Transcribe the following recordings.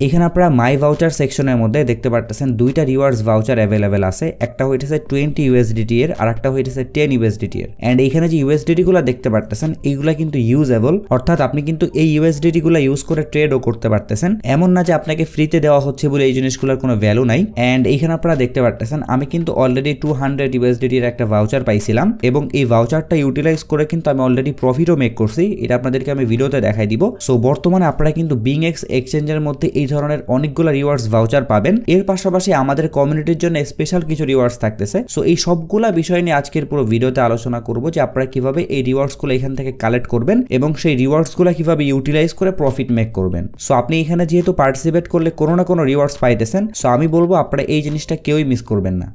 এখানে আপনারা মাই ভাউচার সেকশনের মধ্যে দেখতে পারতেছেন দুইটা রিওয়ার্ডস ভাউচার অ্যাভেলেবেল আছে। একটা হইতেছে 20 ইউএসডিটি এর আর একটা হইতেছে 10 ইউএসডিটি এর। এন্ড এখানে যে ইউএসডিটি গুলো দেখতে পারতেছেন এইগুলা কিন্তু ইউজেবল, অর্থাৎ আপনি কিন্তু এই ইউএসডিটি গুলো ইউজ করে ট্রেডও করতে পারতেছেন। এমন না যে আপনাকে ফ্রিতে দেওয়া হচ্ছে বলে এই জিনিসগুলোর কোনো ভ্যালু নাই। এন্ড এইখানে আপনারা দেখতে পারতেছেন আমি কিন্তু অলরেডি 200 ইউএসডিটি এর একটা ভাউচার পাইছিলাম এবং এই ভাউচারটা ইউটিলাইজ করে কিন্তু আমি অলরেডি প্রফিটও মেক করছি। এটা আপনাদেরকে আমি ভিডিওতে দেখাই দিব। সো বর্তমানে আপনারা কিন্তু বিংএক্স এক্সচেঞ্জের মধ্যে এই ধরনের অনেকগুলো রিওয়ার্ডস ভাউচার পাবেন। এর পাশাপাশি আমাদের কমিউনিটির জন্য স্পেশাল কিছু রিওয়ার্ডস থাকতেছে। সো এই সবগুলা বিষয় নিয়ে আজকের পুরো ভিডিওতে আলোচনা করব যে আপনারা কিভাবে এই রিওয়ার্ডস গুলো এখান থেকে কালেক্ট করবেন এবং সেই রিওয়ার্ডস গুলো কিভাবে ইউটিলাইজ করে প্রফিট মেক করবেন। সো আপনি এখানে যেহেতু পার্টিসিপেট করলে কোনো না কোনো রিওয়ার্ডস পাইতেছেন, সো আমি বলবো আপনারা এই জিনিসটা কেউই মিস করবেন না।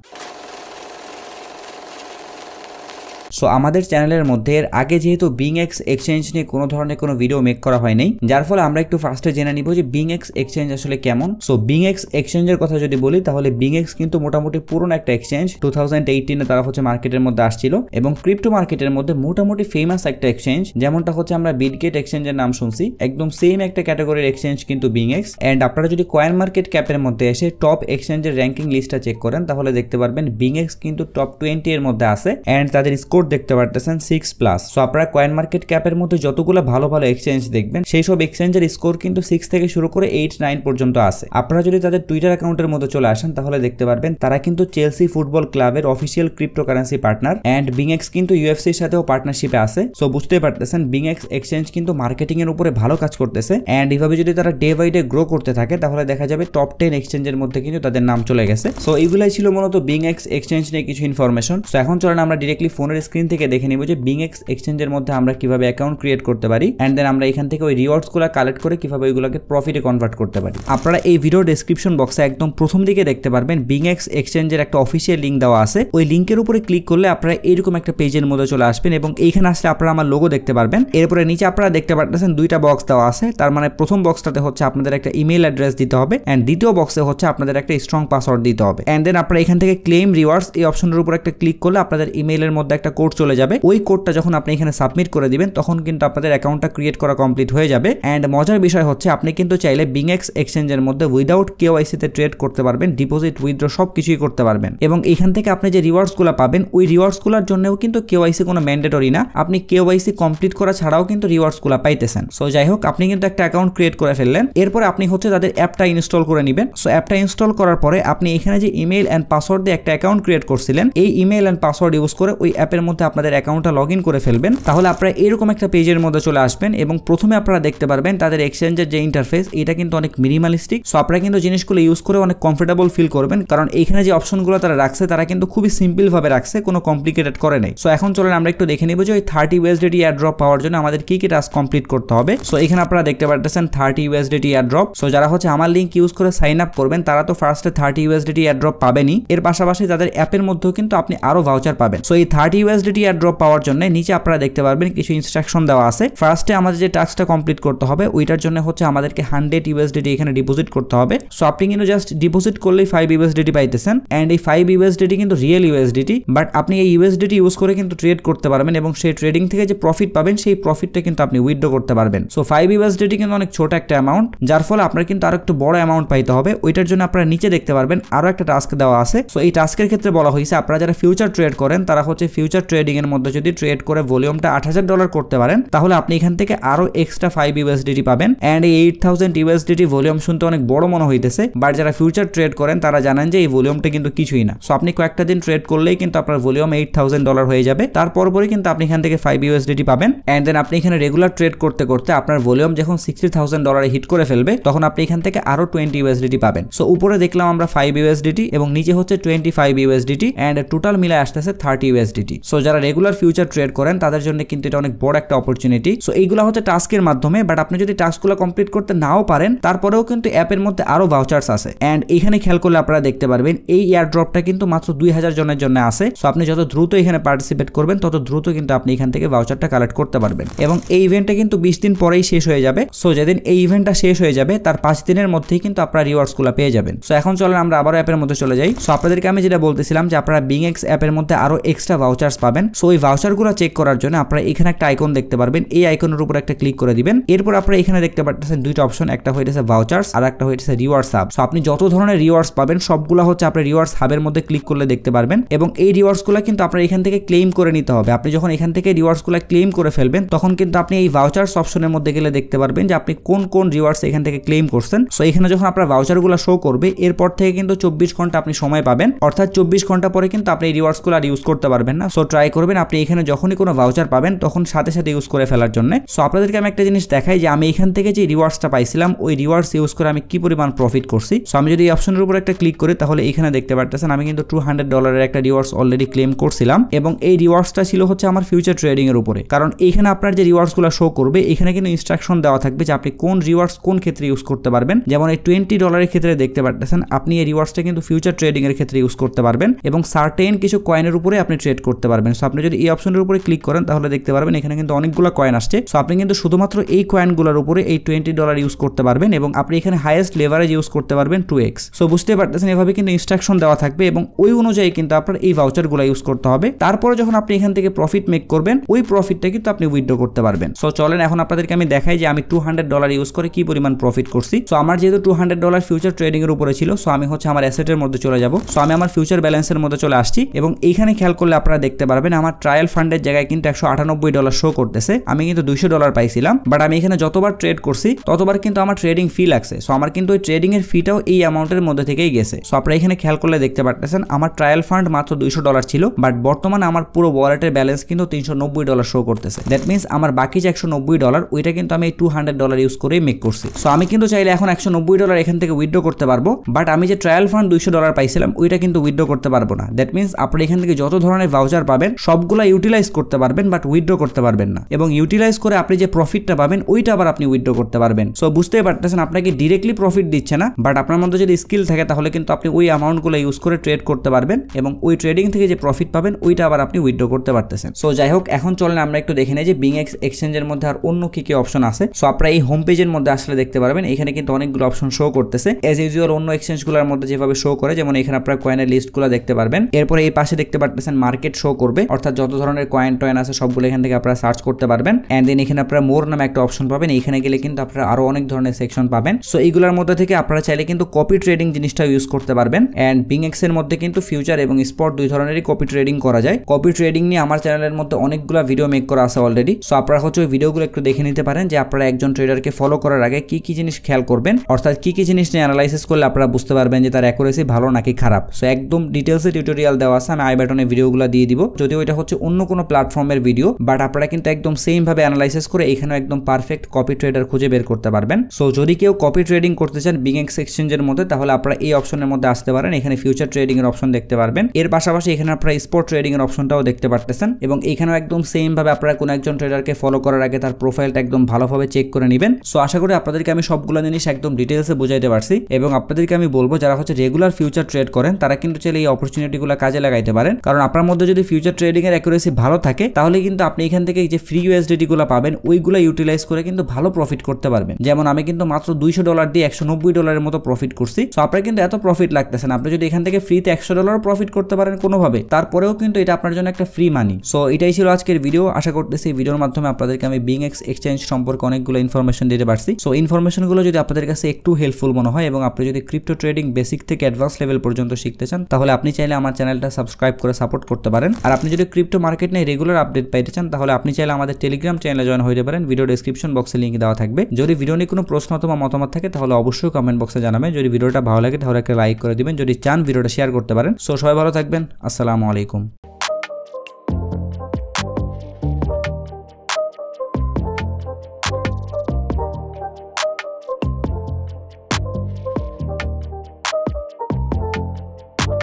সো আমাদের চ্যানেলের মধ্যে এর আগে যেহেতু বিংএক্স এক্সচেঞ্জ নিয়ে কোনো ধরনের কোনো ভিডিও মেক করা হয় নাই, যার ফলে আমরা একটু ফার্স্টে জেনে নিব যে বিংএক্স এক্সচেঞ্জ আসলে কেমন। সো বিংএক্স এক্সচেঞ্জের কথা যদি বলি তাহলে বিংএক্স কিন্তু মোটামুটি পুরনো একটা এক্সচেঞ্জ। 2018 তারা মার্কেটের মধ্যে আসছিল এবং ক্রিপ্টো মার্কেটের মধ্যে মোটামুটি ফেমাস একটা এক্সচেঞ্জ। যেমনটা আমরা বিটগেট এক্সচেঞ্জের নাম শুনছি, একদম সেম একটা ক্যাটাগরির এক্সচেঞ্জ কিন্তু বিংএক্স। এন্ড আপনারা যদি কয়েন মার্কেট ক্যাপের মধ্যে এসে টপ এক্সচেঞ্জের র্যাঙ্কিং লিস্টটা চেক করেন তাহলে দেখতে পারবেন বিংএক্স কিন্তু টপ 20 এর মধ্যে আছে। এন্ড তাদের স্কোর দেখতে পারতেছেন 6+। সো আপনারা কয়েন মার্কেট ক্যাপের মধ্যে যতগুলো ভালো ভালো এক্সচেঞ্জ দেখবেন সেই সব এক্সচেঞ্জের স্কোর কিন্তু 6 থেকে শুরু করে 8-9 পর্যন্ত আছে। আপনারা যদি তাদের টুইটার অ্যাকাউন্টের মধ্যে চলে আসেন তাহলে দেখতে পারবেন তারা কিন্তু চেলসি ফুটবল ক্লাবের অফিসিয়াল ক্রিপ্টোকারেন্সি পার্টনার। এন্ড বিংএক্স কিন্তু ইউএফসির সাথেও পার্টনারশিপে আছে। সো বুঝতে পারতেছেন বিংএক্স এক্সচেঞ্জ কিন্তু মার্কেটিং এর উপরে ভালো কাজ করতেছে। এন্ড এইভাবে যদি তারা ডে বাই ডে গ্রো করতে থাকে তাহলে দেখা যাবে টপ 10 এক্সচেঞ্জের মধ্যে কিন্তু তাদের নাম চলে গেছে। সো এইগুলাই ছিল মূলত বিংএক্স এক্সচেঞ্জ নিয়ে কিছু ইনফরমেশন। সো এখন চলেন আমরা ডিরেক্টলি ফোনের স্ক্রিন থেকে দেখে নিব যে বিংএক্স এক্সচেঞ্জের মধ্যে আমরা কিভাবে অ্যাকাউন্ট ক্রিয়েট করতে পারি এন্ড দেন আমরা এখান থেকে ওই রিওয়ার্ডস গুলো কালেক্ট করে কিভাবে ওইগুলোকে প্রফিটে কনভার্ট করতে পারি। আপনারা এই ভিডিও ডেসক্রিপশন বক্সে একদম প্রথম দিকে দেখতে পারবেন বিংএক্স এক্সচেঞ্জের একটা অফিসিয়াল লিংক দেওয়া আছে। ওই লিংকের উপরে ক্লিক করলে আপনারা এরকম একটা পেজের মধ্যে চলে আসবেন এবং এইখানে আসলে আপনারা আমার লোগো দেখতে পারবেন। এরপরে নিচে আপনারা দেখতে পারতেছেন দুইটা বক্স দেওয়া আছে। তার মানে প্রথম বক্সটাতে আপনাদের একটা ইমেল অ্যাড্রেস দিতে হবে এন্ড দ্বিতীয় বক্সে আপনাদের একটা স্ট্রং পাসওয়ার্ড দিতে হবে। এন্ড দেন আপনারা এখান থেকে ক্লেম রিওয়ার্ডস এই অপশনের উপর একটা ক্লিক করলে আপনাদের ইমেইলের মধ্যে একটা কোড চলে যাবে। ওই কোডটা যখন আপনি এখানে সাবমিট করে দিবেন তখন কিন্তু আপনাদের অ্যাকাউন্টটা ক্রিয়েট করা কমপ্লিট হয়ে যাবে। এন্ড মজার বিষয় আপনি কিন্তু চাইলে বিংএক্স এক্সচেঞ্জের মধ্যে উইদাউট কেওয়াইসি তে ট্রেড করতে পারবেন, ডিপোজিট উইথড্র সবকিছুই করতে পারবেন এবং এখান থেকে আপনি যে রিওয়ার্ডস গুলো পাবেন ওই রিওয়ার্ডস গুলোর জন্যও কিন্তু কেওয়াইসি কোনো ম্যান্ডেটরি না। আপনি কেওয়াইসি কমপ্লিট করা ছাড়াও কিন্তু রিওয়ার্ডস গুলো পাইতেছেন। সো যাই হোক, আপনি কিন্তু একটা অ্যাকাউন্ট ক্রিয়েট করে ফেললেন। এরপরে আপনি তাদের অ্যাপটা ইনস্টল করে নেবেন। সো অ্যাপটা ইনস্টল করার পরে আপনি এখানে যে ইমেইল এন্ড পাসওয়ার্ড দিয়ে একটা অ্যাকাউন্ট ক্রিয়েট করছিলেন এই ইমেইল এন্ড পাসওয়ার্ড ইউজ করে ওই অ্যাপের মধ্যে আপনাদের অ্যাকাউন্টটা লগ ইন করে ফেলবেন। তাহলে আপনারা এরকম একটা পেজের মধ্যে চলে আসবেন এবং প্রথমে আপনারা দেখতে পারবেন তাদের এক্সচেঞ্জের যে ইন্টারফেস এটা কিন্তু অনেক মিনিমালিস্টিক। সো আপনারা কিন্তু জিনিসগুলো ইউজ করে অনেক কমফোর্টেবল ফিল করবেন, কারণ এইখানে যে অপশনগুলো তারা রাখছে তারা কিন্তু খুবই সিম্পল ভাবে রাখছে, কোনো কমপ্লিকেটেড করে নাই। সো এখন চলেন আমরা একটু দেখে নিব যে ওই 30 ইউএসডিটি এয়ারড্রপ পাওয়ার জন্য আমাদের কি কি টাস্ক কমপ্লিট করতে হবে। সো এখানে আপনারা দেখতে পারতেছেন 30 ইউএসডিটি এয়ারড্রপ। সো যারা আমার লিংক ইউজ করে সাইন আপ করবেন তারা তো ফার্স্টে 30 ইউএসডিটি এয়ারড্রপ পাবেনই। এর পাশাপাশি তাদের অ্যাপের মধ্যেও কিন্তু আপনি আরো ভাউচার পাবেন। সো এই 30 ইউএসডিটি এয়ারড্রপ পাওয়ার জন্য নিচে আপনারা দেখতে পারবেন কিছু ইনস্ট্রাকশন দেওয়া আছে। ফার্স্টে আমাদের যে টাস্কটা কমপ্লিট করতে হবে ওইটার জন্য আমাদেরকে 100 ইউএসডিটি এখানে ডিপোজিট করতে হবে। সো আপনি কিন্তু জাস্ট ডিপোজিট করলেই 5 ইউএসডিটি পাইতেছেন। এন্ড এই 5 ইউএসডিটি কিন্তু রিয়েল ইউএসডিটি, বাট আপনি এই ইউএসডিটি ইউজ করে কিন্তু ট্রেড করতে পারবেন এবং সেই ট্রেডিং থেকে যে প্রফিট পাবেন সেই প্রফিটটা কিন্তু আপনি উইথড্র করতে পারবেন। সো 5 ইউএসডিটি কিন্তু অনেক ছোট একটা অ্যামাউন্ট, যার ফলে আপনার কিন্তু আরো একটু বড় অ্যামাউন্ট পাইতে হবে। ওইটার জন্য আপনারা নিচে দেখতে পারবেন আরো একটা টাস্ক দেওয়া আছে। সো এই টাস্কের ক্ষেত্রে বলা হয়েছে আপনারা যারা ফিউচার ট্রেড করেন তারা ফিউচার ট্রেডিং এর মধ্যে যদি ট্রেড করে ভলিউমটা $8000 করতে পারেন তাহলে আপনি এখান থেকে আরো এক্সট্রা 5 ইউএসডিটি পাবেন। এন্ড এই 8000 ইউএসডিটি ভলিউম শুনতে অনেক বড় মনে হইতেছে, বাট যারা ফিউচার ট্রেড করেন তারা জানেন যে এই ভলিউমটা কিন্তু কিছুই না। সো আপনি কয়েকটা দিন ট্রেড করলেই কিন্তু আপনার ভলিউম $8000 হয়ে যাবে। তারপরে কিন্তু আপনি এখান থেকে 5 ইউএসডিটি পাবেন। এন্ড দেন আপনি এখানে রেগুলার ট্রেড করতে করতে আপনার ভলিউম যখন $60000 হিট করে ফেলবে তখন আপনি এখান থেকে আরো 20 ইউএসডিটি পাবেন। সো উপরে দেখলাম আমরা 5 ইউএসডিটি এবং নিচে 25 ইউএসডিটি এন্ড টোটাল মিলে আসতেছে 30 ইউএসডিটি। সো যারা রেগুলার ফিউচার ট্রেড করেন তাদের জন্য কিন্তু এটা অনেক বড় একটা অপরচুনিটি। সো এইগুলো টাস্কের মাধ্যমে, বাট আপনি যদি টাস্কগুলো কমপ্লিট করতে নাও পারেন তারপরেও কিন্তু অ্যাপের মধ্যে আরো ভাউচার্স আছে। এন্ড এখানে খেয়াল করলে আপনারা দেখতে পারবেন এই এয়ারড্রপটা কিন্তু মাত্র 2000 জনের জন্য আছে। সো আপনি যত দ্রুত এখানে পার্টিসিপেট করবেন তত দ্রুত কিন্তু আপনি এখান থেকে ভাউচারটা কালেক্ট করতে পারবেন এবং এই ইভেন্টটা কিন্তু 20 দিন পরেই শেষ হয়ে যাবে। সো যেদিন এই ইভেন্টটা শেষ হয়ে যাবে তার 5 দিনের মধ্যেই কিন্তু আপনারা রিওয়ার্ডস গুলো পেয়ে যাবেন। সো এখন চলেন আমরা আবার অ্যাপের মধ্যে চলে যাই। সো আপনাদেরকে আমি যেটা বলতেছিলাম যে আপনারা বিংএক্স অ্যাপের মধ্যে আরো এক্সট্রা ভাউচার্স পাবেন পাবেন। সো এই ভাউচারগুলো চেক করার জন্য আপনারা এখানে একটা আইকন দেখতে পারবেন, এই আইকনের উপর একটা ক্লিক করে দিবেন। এরপর আপনারা এখানে দেখতে পাচ্ছেন দুইটা অপশন, একটা হইতেছে ভাউচার্স আর একটা হইতেছে রিওয়ার্ডস হাব। সো আপনি যত ধরনের রিওয়ার্ডস পাবেন সবগুলা হচ্ছে আপনি রিওয়ার্ডস হাবের মধ্যে ক্লিক করলে দেখতে পারবেন এবং এই রিওয়ার্ডসগুলো কিন্তু আপনার এখান থেকে ক্লেম করে নিতে হবে। আপনি যখন এখান থেকে রিওয়ার্ডসগুলো ক্লেম করে ফেলবেন তখন কিন্তু আপনি এই ভাউচার্স অপশনের মধ্যে গেলে দেখতে পারবেন যে আপনি কোন কোন রিওয়ার্ডস এখান থেকে ক্লেম করছেন। সো এখানে যখন আপনার ভাউচারগুলো শো করবে এরপর থেকে কিন্তু 24 ঘন্টা আপনি সময় পাবেন, অর্থাৎ 24 ঘন্টা পরে কিন্তু আপনি এই রিওয়ার্ডসগুলো আর ইউজ করতে পারবেন না। সো ট্রাই করবেন আপনি এখানে যখনই কোনো ভাউচার পাবেন তখন সাথে সাথে ইউজ করে ফেলার জন্য। সো আপনাদেরকে আমি একটা জিনিস দেখাই যে আমি এখান থেকে যে রিওয়ার্ডসটা পাইছিলাম ওই রিওয়ার্ডস ইউজ করে আমি কি পরিমাণ প্রফিট করছি। সো আমি যদি এই অপশনের উপর একটা ক্লিক করি তাহলে এখানে দেখতে পারতেছেন আমি কিন্তু $200 একটা রিওয়ার্ডস অলরেডি ক্লেম করছিলাম এবং এই রিওয়ার্ডসটা ছিল হচ্ছে আমার ফিউচার ট্রেডিং এর উপরে। কারণ এইখানে আপনার যে রিওয়ার্ডসগুলো শো করবে এখানে কিন্তু ইনস্ট্রাকশন দেওয়া থাকবে যে আপনি কোন রিওয়ার্ডস কোন ক্ষেত্রে ইউজ করতে পারবেন। যেমন এই $20 ক্ষেত্রে দেখতে পারতেছেন আপনি এই রিওয়ার্ডসটা কিন্তু ফিউচার ট্রেডিং এর ক্ষেত্রে ইউজ করতে পারবেন এবং সার্টেন কিছু কয়েনের উপরে আপনি ট্রেড করতে পারবেন। সো আপনি যদি এই অপশনের উপরে ক্লিক করেন তাহলে দেখতে পারবেন এখানে কিন্তু অনেকগুলো কয়েন আসছে। সো আপনি কিন্তু শুধুমাত্র এই কয়েনগুলোর উপরে এই $20 ইউজ করতে পারবেন এবং আপনি এখানে হাইয়েস্ট লেভারেজ ইউজ করতে পারবেন 2x। সো বুঝতে পারতেছেন এভাবে কিন্তু ইনস্ট্রাকশন দেওয়া থাকবে এবং ওই অনুযায়ী কিন্তু আপনার এই ভাউচারগুলো ইউজ করতে হবে। তারপরে যখন আপনি এখান থেকে প্রফিট মেক করবেন ওই প্রফিটটা কিন্তু আপনি উইথড্র করতে পারবেন। সো চলেন এখন আপনাদেরকে আমি দেখাই যে আমি $200 ইউজ করে কি পরিমাণ প্রফিট করছি। সো আমার যেহেতু $200 ফিউচার ট্রেডিং এর উপরে ছিল সো আমি হচ্ছে আমার অ্যাসেটের মধ্যে চলে যাব। সো আমি আমার ফিউচার ব্যালেন্সের মধ্যে চলে আসছি এবং এইখানে খেয়াল করলে আপনারা দেখতে পারবেন আমার ট্রায়াল ফান্ডের জায়গায় কিন্তু $198 শো করতেছে। আমি কিন্তু $200 পাইছিলাম, বাট আমি এখানে যতবার ট্রেড করছি ততবার কিন্তু আমার ট্রেডিং ফি লাগছে। সো আমার কিন্তু ওই ট্রেডিং এর ফিটাও এই অ্যামাউন্টের মধ্যে থেকেই গেছে। সো আপনারা এখানে খেয়াল করলে দেখতে পারতেছেন আমার ট্রায়াল ফান্ড মাত্র $200 ছিল, বাট বর্তমানে আমার পুরো ওয়ালেটের ব্যালেন্স কিন্তু $390 শো করতেছে। দ্যাট মিনস আমার বাকি যে $190 ওইটা কিন্তু আমি এই $200 ইউজ করে মেক করছি। সো আমি কিন্তু চাইলে এখন $190 এখান থেকে উইথড্র করতে পারবো, বাট আমি যে ট্রায়াল ফান্ড $200 পাইছিলাম ওইটা কিন্তু উইথড্র করতে পারবো না। দ্যাট মিনস আপনি এখান থেকে যত ধরনের ভাউচার পাবেন সবগুলা ইউটিলাইজ করতে পারবেন বাট উইথড্র করতে পারবেন না, এবং ইউটিলাইজ করে আপনি যে প্রফিটটা পাবেন ওইটা আবার আপনি উইথড্র করতে পারবেন। সো বুঝতেই পারতেছেন আপনাকে ডিরেক্টলি প্রফিট দিচ্ছে না, বাট আপনার মধ্যে যদি স্কিল থাকে তাহলে কিন্তু আপনি ওই অ্যামাউন্টগুলো ইউজ করে ট্রেড করতে পারবেন এবং ওই ট্রেডিং থেকে যে প্রফিট পাবেন ওইটা আবার আপনি উইথড্র করতে পারতেছেন। সো যাই হোক এখন চলেন আমরা একটু দেখে নেই যে BingX এক্সচেঞ্জের মধ্যে আর অন্য কি কি অপশন আছে। সো আপনারা এই হোম পেজের মধ্যে আসলে দেখতে পারবেন এখানে কিন্তু অনেকগুলো অপশন শো করতেছে এজ ইউজুয়াল অন্য এক্সচেঞ্জগুলোর মধ্যে যেভাবে শো করে, যেমন এখানে আপনারা কয়েনের লিস্টগুলো দেখতে পারবেন। এরপরে এই পাশে দেখতে পারতেছেন মার্কেট শো করবে, অর্থাৎ যত ধরনের কয়েন টয়েন আছে সবগুলো এখান থেকে আপনারা সার্চ করতে পারবেন। এন্ড দেন এখানে আপনারা মোর নামে একটা অপশন পাবেন, এখানে গেলে কিন্তু আপনারা আরো অনেক ধরনের সেকশন পাবেন। সো এইগুলোর মধ্যে থেকে আপনারা চাইলে কিন্তু কপি ট্রেডিং জিনিসটা ইউজ করতে পারবেন। এন্ড BingX এর মধ্যে কিন্তু ফিউচার এবং স্পট দুই ধরনেরই কপি ট্রেডিং করা যায়। কপি ট্রেডিং নিয়ে আমার চ্যানেলের মধ্যে অনেকগুলো ভিডিও মেক করা আছে অলরেডি। সো আপনারা হচ্ছে ওই ভিডিওগুলো একটু দেখে নিতে পারেন যে আপনারা একজন ট্রেডারকে ফলো করার আগে কি কি জিনিস খেয়াল করবেন, অর্থাৎ কি কি জিনিস নিয়ে অ্যানালাইসিস করলে আপনারা বুঝতে পারবেন যে তার অ্যাকুরেসি ভালো নাকি খারাপ। সো একদম ডিটেলসে টিউটোরিয়াল দেওয়া আছে, আমি আই বাটনে ভিডিওগুলো দিয়ে দিব। যদিও এটা হচ্ছে অন্য কোনো প্ল্যাটফর্মের ভিডিও, বাট আপনারা কিন্তু একদম সেম ভাবে অ্যানালাইসিস করে এখানেও একদম পারফেক্ট কপি ট্রেডার খুঁজে বের করতে পারবেন। সো যদি কেউ কপি ট্রেডিং করতে চান BingX এক্সচেঞ্জের মধ্যে তাহলে আপনারা এই অপশনের মধ্যে আসতে পারেন। এখানে ফিউচার ট্রেডিং এর অপশন দেখতে পারবেন, এর পাশাপাশি এখানে আপনারা স্পট ট্রেডিং এর অপশনটাও দেখতে পারতেছেন এবং এখানেও একদম সেম ভাবে আপনারা কোন একজন ট্রেডারকে ফলো করার আগে তার প্রোফাইলটা একদম ভালোভাবে চেক করে নেবেন। সো আশা করি আপনাদেরকে আমি সবগুলো জিনিস একদম ডিটেইলসে বুঝাইতে পারছি এবং আপনাদেরকে আমি বলবো যারা হচ্ছে রেগুলার ফিউচার ট্রেড করেন তারা কিন্তু চাইলে এই অপরচুনিটিগুলো কাজে লাগাইতে পারেন। কারণ আপনার মধ্যে যদি ফিউচার ট্রেডিং এর অ্যাকুরেসি ভালো থাকে তাহলে কিন্তু আপনি এখান থেকে যে ফ্রি USDT গুলো পাবেন ওইগুলো ইউটিলাইজ করে কিন্তু ভালো প্রফিট করতে পারবেন। যেমন আমি কিন্তু মাত্র $200 দিয়ে $190 মতো প্রফিট করছি। সো আপনার কিন্তু এত প্রফিট লাগতেছে না, আপনি যদি এখান থেকে ফ্রিতে $100 প্রফিট করতে পারেন কোনোভাবে তারপরেও কিন্তু এটা আপনার জন্য একটা ফ্রি মানি। সো এটাই ছিল আজকের ভিডিও। আশা করতেছি এই ভিডিওর মাধ্যমে আপনাদেরকে আমি BingX এক্সচেঞ্জ সম্পর্কে অনেকগুলো ইনফরমেশন দিতে পারছি। সো ইনফরমেশনগুলো যদি আপনাদের কাছে একটু হেল্পফুল মনে হয় এবং আপনি যদি ক্রিপ্টো ট্রেডিং বেসিক থেকে অ্যাডভান্স লেভেল পর্যন্ত শিখতে চান তাহলে আপনি চাইলে আমার চ্যানেলটা সাবস্ক্রাইব করে সাপোর্ট করতে পারেন। আর আপনি যদি ক্রিপ্টো মার্কেট নিয়ে রেগুলার আপডেট পাইতে চান তাহলে আপনি চাইলে আমাদের টেলিগ্রাম চ্যানেলে জয়েন হতে পারেন। ভিডিও ডেসক্রিপশন বক্সে লিংক দেওয়া থাকবে। যদি ভিডিও নিয়ে কোনো প্রশ্ন অথবা মতামত থাকে তাহলে অবশ্যই কমেন্ট বক্সে জানাবেন। যদি ভিডিওটা ভালো লাগে তাহলে একটা লাইক করে দিবেন, যদি চান ভিডিওটা শেয়ার করতে পারেন। সো সবাই ভালো থাকবেন, আসসালামু আলাইকুম।